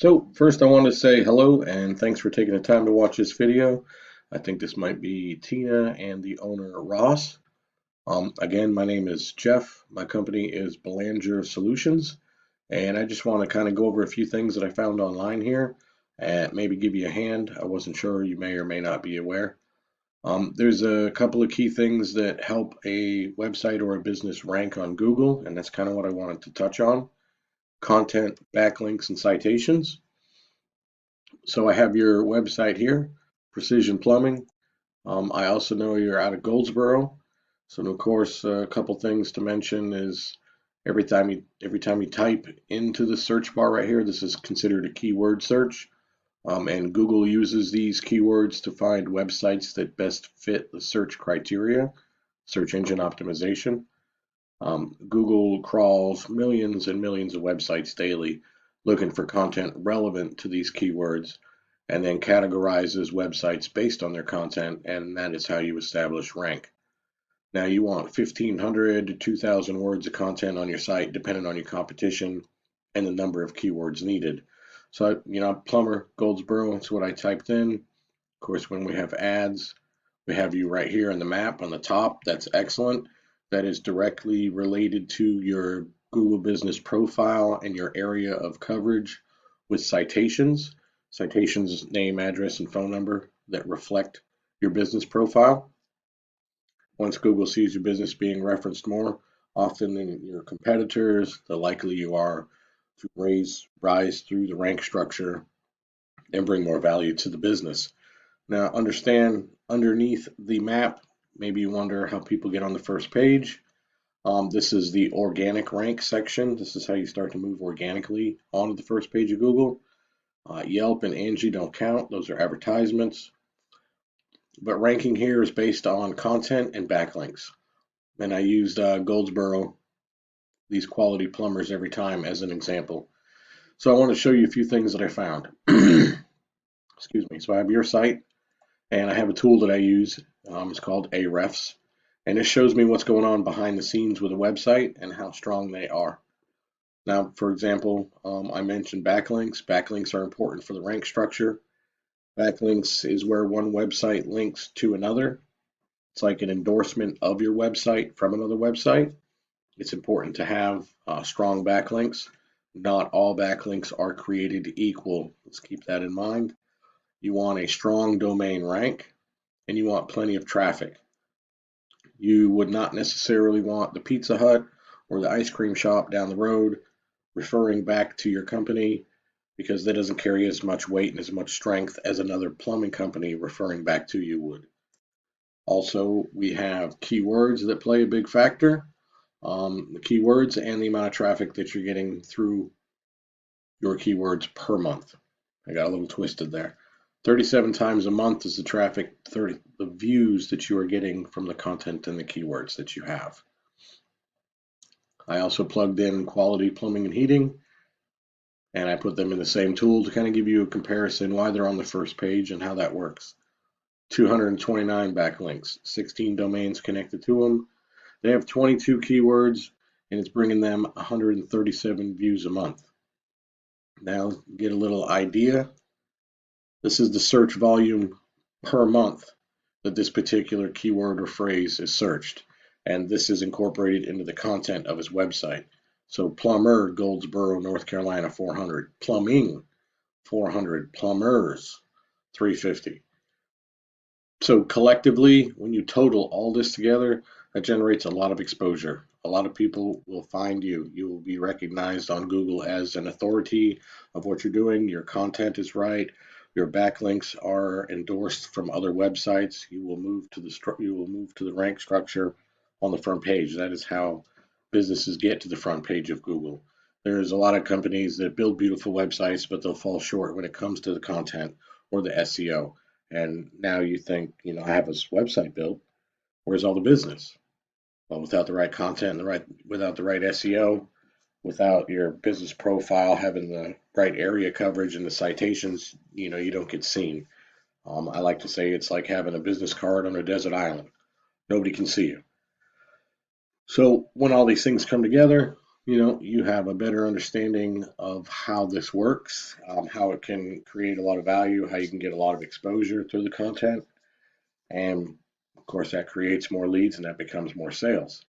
So first I want to say hello and thanks for taking the time to watch this video. I think this might be Tina and the owner Ross. Again, my name is Jeff. My company is Belanger Solutions, and I just want to kind of go over a few things that I found online here and maybe give you a hand. I wasn't sure, you may or may not be aware. There's a couple of key things that help a website or a business rank on Google, and that's kind of what I wanted to touch on. Content, backlinks, and citations. So I have your website here, Precision Plumbing. I also know you're out of Goldsboro. So of course, a couple things to mention is every time you type into the search bar right here, this is considered a keyword search. And Google uses these keywords to find websites that best fit the search criteria, search engine optimization. Google crawls millions and millions of websites daily looking for content relevant to these keywords and then categorizes websites based on their content, and that is how you establish rank. Now, you want 1,500 to 2,000 words of content on your site, depending on your competition and the number of keywords needed. So, plumber, Goldsboro, that's what I typed in. Of course, when we have ads, we have you right here on the map on the top. That's excellent. That is directly related to your Google Business profile and your area of coverage with citations. Citations, name, address, and phone number that reflect your business profile. Once Google sees your business being referenced more often than your competitors, the likely you are to rise through the rank structure and bring more value to the business. Now, understand underneath the map, maybe you wonder how people get on the first page. This is the organic rank section. This is how you start to move organically onto the first page of Google. Yelp and Angie don't count. Those are advertisements. But ranking here is based on content and backlinks. And I used Goldsboro, these quality plumbers, every time as an example. So I want to show you a few things that I found. Excuse me. So I have your site, and I have a tool that I use. It's called Ahrefs, and it shows me what's going on behind the scenes with a website and how strong they are. Now, for example, I mentioned backlinks. Backlinks are important for the rank structure. Backlinks is where one website links to another. It's like an endorsement of your website from another website. It's important to have strong backlinks. Not all backlinks are created equal. Let's keep that in mind. You want a strong domain rank, and you want plenty of traffic. You would not necessarily want the Pizza Hut or the ice cream shop down the road referring back to your company because that doesn't carry as much weight and as much strength as another plumbing company referring back to you would. Also, we have keywords that play a big factor. The keywords and the amount of traffic that you're getting through your keywords per month. I got a little twisted there. 37 times a month is the traffic, the views that you are getting from the content and the keywords that you have. I also plugged in quality plumbing and heating, and I put them in the same tool to kind of give you a comparison why they're on the first page and how that works. 229 backlinks, 16 domains connected to them. They have 22 keywords, and it's bringing them 137 views a month. Now, get a little idea. This is the search volume per month that this particular keyword or phrase is searched, and this is incorporated into the content of his website. So plumber, Goldsboro, North Carolina, 400. Plumbing, 400. Plumbers, 350. So collectively, when you total all this together, that generates a lot of exposure. A lot of people will find you. You will be recognized on Google as an authority of what you're doing. Your content is right. Your backlinks are endorsed from other websites. You will move to the rank structure on the front page. That is how businesses get to the front page of Google. There's a lot of companies that build beautiful websites, but they'll fall short when it comes to the content or the SEO. And now you think, I have this website built. Where's all the business? Well, without the right content and without the right SEO, without your business profile having the right area coverage and the citations, you don't get seen. I like to say it's like having a business card on a desert island. Nobody can see you. So when all these things come together, you have a better understanding of how this works, how it can create a lot of value, how you can get a lot of exposure through the content. And of course, that creates more leads and that becomes more sales.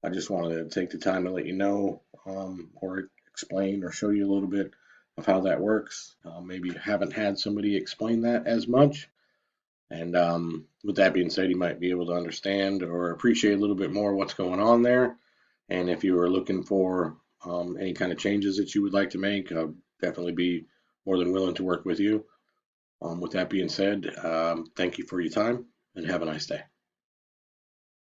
I just wanted to take the time to let you know, or explain or show you a little bit of how that works. Maybe you haven't had somebody explain that as much. And with that being said, you might be able to understand or appreciate a little bit more what's going on there. And if you are looking for any kind of changes that you would like to make, I'll definitely be more than willing to work with you. With that being said, thank you for your time and have a nice day.